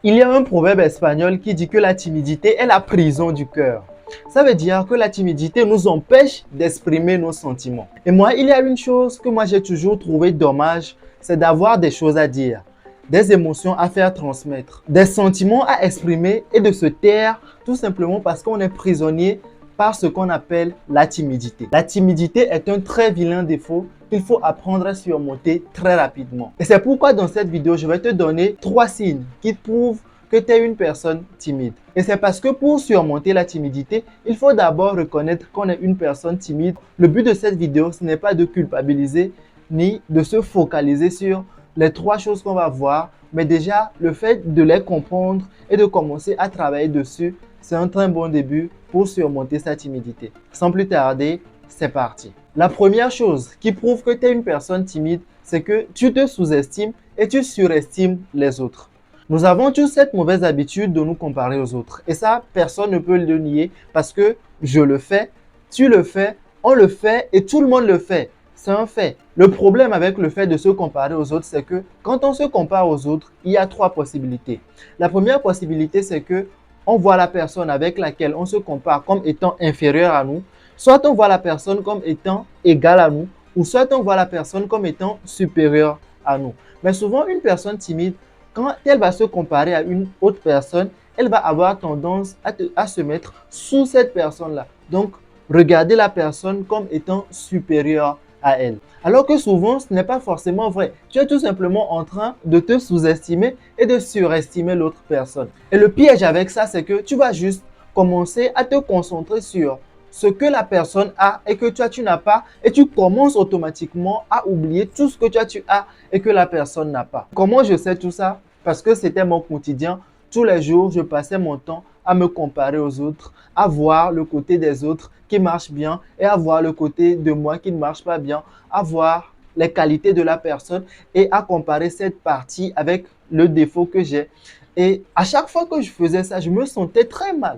Il y a un proverbe espagnol qui dit que la timidité est la prison du cœur. Ça veut dire que la timidité nous empêche d'exprimer nos sentiments. Et moi, il y a une chose que moi j'ai toujours trouvé dommage, c'est d'avoir des choses à dire, des émotions à faire transmettre, des sentiments à exprimer et de se taire tout simplement parce qu'on est prisonnier par ce qu'on appelle la timidité. La timidité est un très vilain défaut qu'il faut apprendre à surmonter très rapidement. Et c'est pourquoi dans cette vidéo, je vais te donner 3 signes qui prouvent que tu es une personne timide. Et c'est parce que pour surmonter la timidité, il faut d'abord reconnaître qu'on est une personne timide. Le but de cette vidéo, ce n'est pas de culpabiliser ni de se focaliser sur les 3 choses qu'on va voir, mais déjà le fait de les comprendre et de commencer à travailler dessus, c'est un très bon début pour surmonter sa timidité. Sans plus tarder, c'est parti. La première chose qui prouve que tu es une personne timide, c'est que tu te sous-estimes et tu surestimes les autres. Nous avons tous cette mauvaise habitude de nous comparer aux autres. Et ça, personne ne peut le nier parce que je le fais, tu le fais, on le fait et tout le monde le fait. C'est un fait. Le problème avec le fait de se comparer aux autres, c'est que quand on se compare aux autres, il y a 3 possibilités. La première possibilité, c'est que on voit la personne avec laquelle on se compare comme étant inférieure à nous, soit on voit la personne comme étant égale à nous, ou soit on voit la personne comme étant supérieure à nous. Mais souvent, une personne timide, quand elle va se comparer à une autre personne, elle va avoir tendance à se mettre sous cette personne-là. Donc, regarder la personne comme étant supérieure à elle. Alors que souvent, ce n'est pas forcément vrai. Tu es tout simplement en train de te sous-estimer et de surestimer l'autre personne. Et le piège avec ça, c'est que tu vas juste commencer à te concentrer sur ce que la personne a et que toi, tu n'as pas. Et tu commences automatiquement à oublier tout ce que toi, tu as et que la personne n'a pas. Comment je sais tout ça? Parce que c'était mon quotidien. Tous les jours, je passais mon temps à me comparer aux autres, à voir le côté des autres qui marche bien et à voir le côté de moi qui ne marche pas bien, à voir les qualités de la personne et à comparer cette partie avec le défaut que j'ai. Et à chaque fois que je faisais ça, je me sentais très mal.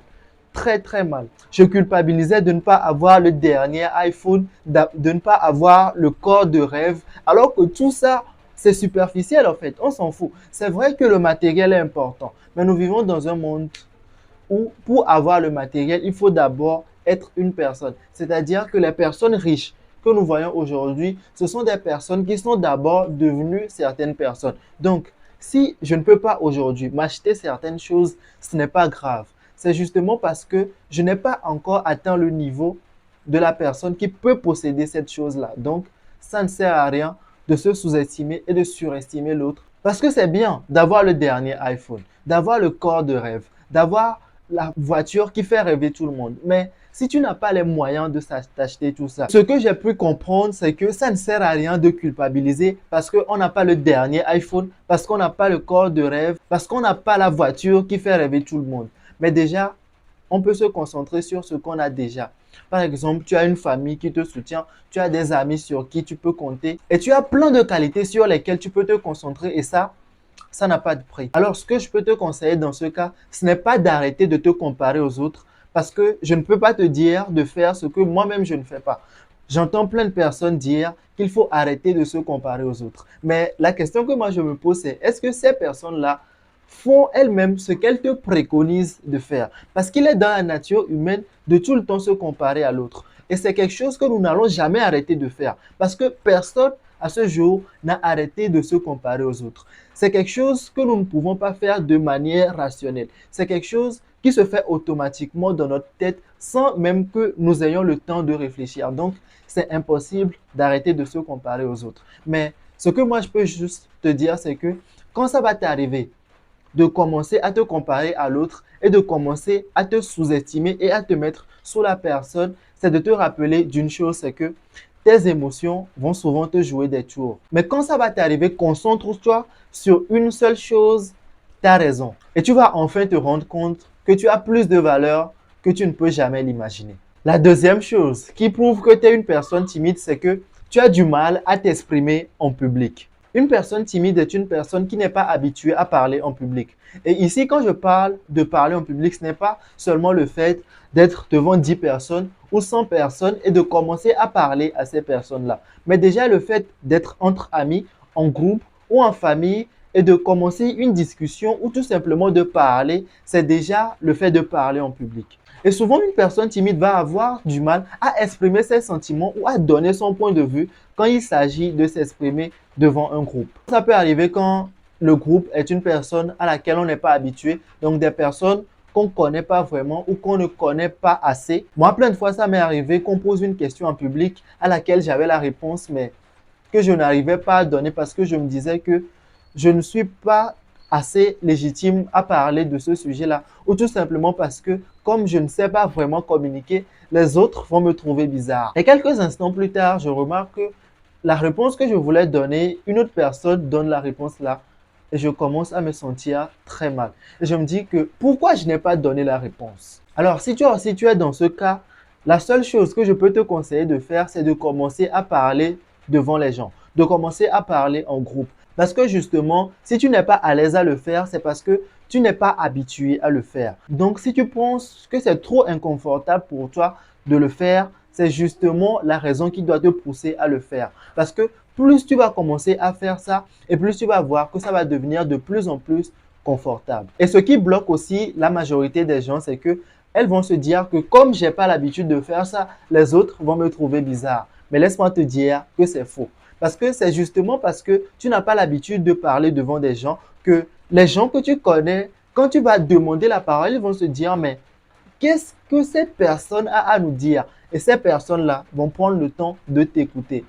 Très, très mal. Je culpabilisais de ne pas avoir le dernier iPhone, de ne pas avoir le corps de rêve, alors que tout ça, c'est superficiel en fait. On s'en fout. C'est vrai que le matériel est important, mais nous vivons dans un monde où pour avoir le matériel, il faut d'abord être une personne. C'est-à-dire que les personnes riches que nous voyons aujourd'hui, ce sont des personnes qui sont d'abord devenues certaines personnes. Donc, si je ne peux pas aujourd'hui m'acheter certaines choses, ce n'est pas grave. C'est justement parce que je n'ai pas encore atteint le niveau de la personne qui peut posséder cette chose-là. Donc, ça ne sert à rien de se sous-estimer et de surestimer l'autre. Parce que c'est bien d'avoir le dernier iPhone, d'avoir le corps de rêve, d'avoir la voiture qui fait rêver tout le monde. Mais si tu n'as pas les moyens de t'acheter tout ça, ce que j'ai pu comprendre, c'est que ça ne sert à rien de culpabiliser parce qu'on n'a pas le dernier iPhone, parce qu'on n'a pas le corps de rêve, parce qu'on n'a pas la voiture qui fait rêver tout le monde. Mais déjà, on peut se concentrer sur ce qu'on a déjà. Par exemple, tu as une famille qui te soutient, tu as des amis sur qui tu peux compter et tu as plein de qualités sur lesquelles tu peux te concentrer et ça n'a pas de prix. Alors, ce que je peux te conseiller dans ce cas, ce n'est pas d'arrêter de te comparer aux autres parce que je ne peux pas te dire de faire ce que moi-même je ne fais pas. J'entends plein de personnes dire qu'il faut arrêter de se comparer aux autres. Mais la question que moi je me pose, c'est est-ce que ces personnes-là font elles-mêmes ce qu'elles te préconisent de faire? Parce qu'il est dans la nature humaine de tout le temps se comparer à l'autre. Et c'est quelque chose que nous n'allons jamais arrêter de faire. Parce que personne à ce jour n'a arrêté de se comparer aux autres. C'est quelque chose que nous ne pouvons pas faire de manière rationnelle. C'est quelque chose qui se fait automatiquement dans notre tête sans même que nous ayons le temps de réfléchir. Donc, c'est impossible d'arrêter de se comparer aux autres. Mais ce que moi, je peux juste te dire, c'est que quand ça va t'arriver de commencer à te comparer à l'autre et de commencer à te sous-estimer et à te mettre sous la personne, c'est de te rappeler d'une chose, c'est que tes émotions vont souvent te jouer des tours. Mais quand ça va t'arriver, concentre-toi sur une seule chose, tu as raison. Et tu vas enfin te rendre compte que tu as plus de valeur que tu ne peux jamais l'imaginer. La deuxième chose qui prouve que tu es une personne timide, c'est que tu as du mal à t'exprimer en public. Une personne timide est une personne qui n'est pas habituée à parler en public. Et ici, quand je parle de parler en public, ce n'est pas seulement le fait d'être devant 10 personnes ou 100 personnes et de commencer à parler à ces personnes-là. Mais déjà, le fait d'être entre amis, en groupe ou en famille et de commencer une discussion ou tout simplement de parler, c'est déjà le fait de parler en public. Et souvent, une personne timide va avoir du mal à exprimer ses sentiments ou à donner son point de vue quand il s'agit de s'exprimer devant un groupe. Ça peut arriver quand le groupe est une personne à laquelle on n'est pas habitué, donc des personnes qu'on ne connaît pas vraiment ou qu'on ne connaît pas assez. Moi, plein de fois, ça m'est arrivé qu'on pose une question en public à laquelle j'avais la réponse, mais que je n'arrivais pas à donner parce que je me disais que je ne suis pas assez légitime à parler de ce sujet-là, ou tout simplement parce que comme je ne sais pas vraiment communiquer, les autres vont me trouver bizarre. Et quelques instants plus tard, je remarque que la réponse que je voulais donner, une autre personne donne la réponse là, et je commence à me sentir très mal. Et je me dis que pourquoi je n'ai pas donné la réponse? Alors, si toi aussi tu es dans ce cas, la seule chose que je peux te conseiller de faire, c'est de commencer à parler devant les gens, de commencer à parler en groupe. Parce que justement, si tu n'es pas à l'aise à le faire, c'est parce que tu n'es pas habitué à le faire. Donc, si tu penses que c'est trop inconfortable pour toi de le faire, c'est justement la raison qui doit te pousser à le faire. Parce que plus tu vas commencer à faire ça et plus tu vas voir que ça va devenir de plus en plus confortable. Et ce qui bloque aussi la majorité des gens, c'est que elles vont se dire que comme j'ai pas l'habitude de faire ça, les autres vont me trouver bizarre. Mais laisse-moi te dire que c'est faux. Parce que c'est justement parce que tu n'as pas l'habitude de parler devant des gens que les gens que tu connais, quand tu vas demander la parole, ils vont se dire mais qu'est-ce que cette personne a à nous dire? Et ces personnes-là vont prendre le temps de t'écouter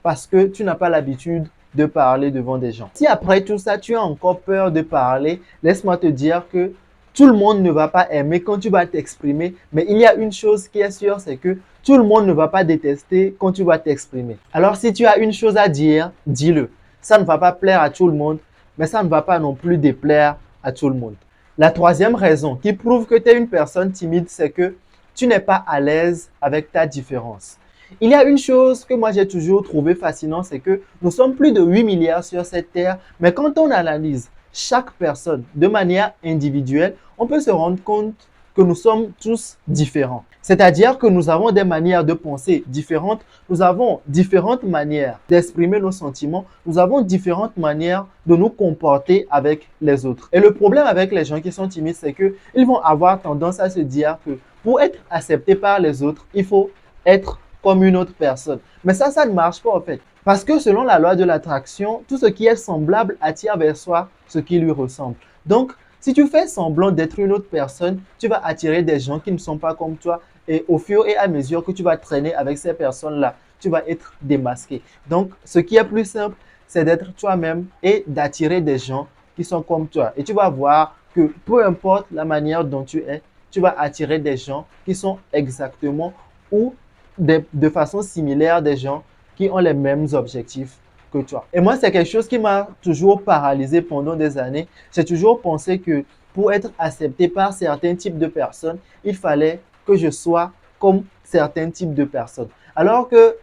parce que tu n'as pas l'habitude de parler devant des gens. Si après tout ça, tu as encore peur de parler, laisse-moi te dire que tout le monde ne va pas aimer quand tu vas t'exprimer, mais il y a une chose qui est sûre, c'est que tout le monde ne va pas détester quand tu vas t'exprimer. Alors si tu as une chose à dire, dis-le. Ça ne va pas plaire à tout le monde, mais ça ne va pas non plus déplaire à tout le monde. La troisième raison qui prouve que tu es une personne timide, c'est que tu n'es pas à l'aise avec ta différence. Il y a une chose que moi j'ai toujours trouvé fascinant, c'est que nous sommes plus de 8 milliards sur cette terre, mais quand on analyse chaque personne de manière individuelle, on peut se rendre compte que nous sommes tous différents. C'est-à-dire que nous avons des manières de penser différentes, nous avons différentes manières d'exprimer nos sentiments, nous avons différentes manières de nous comporter avec les autres. Et le problème avec les gens qui sont timides, c'est qu'ils vont avoir tendance à se dire que pour être accepté par les autres, il faut être comme une autre personne. Mais ça ne marche pas en fait. Parce que selon la loi de l'attraction, tout ce qui est semblable attire vers soi ce qui lui ressemble. Donc, si tu fais semblant d'être une autre personne, tu vas attirer des gens qui ne sont pas comme toi. Et au fur et à mesure que tu vas traîner avec ces personnes-là, tu vas être démasqué. Donc, ce qui est plus simple, c'est d'être toi-même et d'attirer des gens qui sont comme toi. Et tu vas voir que peu importe la manière dont tu es, tu vas attirer des gens qui sont exactement ou de façon similaire des gens qui ont les mêmes objectifs que toi. Et moi, c'est quelque chose qui m'a toujours paralysé pendant des années. J'ai toujours pensé que pour être accepté par certains types de personnes, il fallait que je sois comme certains types de personnes. Alors que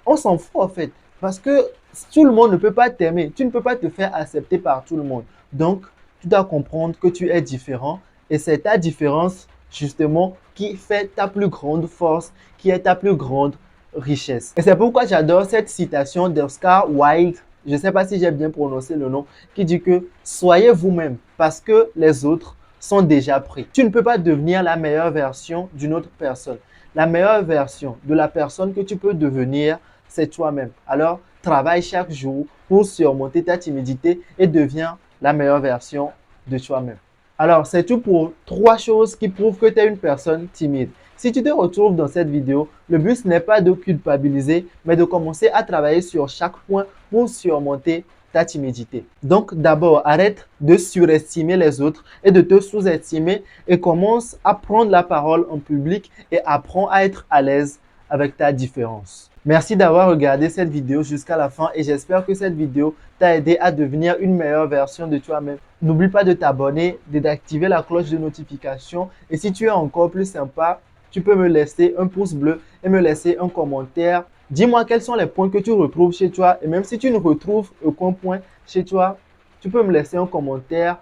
on s'en fout en fait. Parce que tout le monde ne peut pas t'aimer. Tu ne peux pas te faire accepter par tout le monde. Donc, tu dois comprendre que tu es différent et c'est ta différence justement qui fait ta plus grande force, qui est ta plus grande richesse. Et c'est pourquoi j'adore cette citation d'Oscar Wilde, je ne sais pas si j'ai bien prononcé le nom, qui dit que soyez vous-même parce que les autres sont déjà pris. Tu ne peux pas devenir la meilleure version d'une autre personne. La meilleure version de la personne que tu peux devenir, c'est toi-même. Alors, travaille chaque jour pour surmonter ta timidité et deviens la meilleure version de toi-même. Alors, c'est tout pour 3 choses qui prouvent que tu es une personne timide. Si tu te retrouves dans cette vidéo, le but n'est pas de culpabiliser, mais de commencer à travailler sur chaque point pour surmonter ta timidité. Donc, d'abord, arrête de surestimer les autres et de te sous-estimer et commence à prendre la parole en public et apprends à être à l'aise avec ta différence. Merci d'avoir regardé cette vidéo jusqu'à la fin et j'espère que cette vidéo t'a aidé à devenir une meilleure version de toi-même. N'oublie pas de t'abonner, d'activer la cloche de notification et si tu es encore plus sympa, tu peux me laisser un pouce bleu et me laisser un commentaire. Dis-moi quels sont les points que tu retrouves chez toi et même si tu ne retrouves aucun point chez toi, tu peux me laisser un commentaire.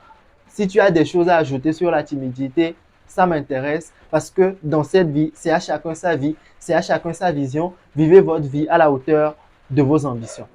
Si tu as des choses à ajouter sur la timidité, ça m'intéresse parce que dans cette vie, c'est à chacun sa vie, c'est à chacun sa vision. Vivez votre vie à la hauteur de vos ambitions.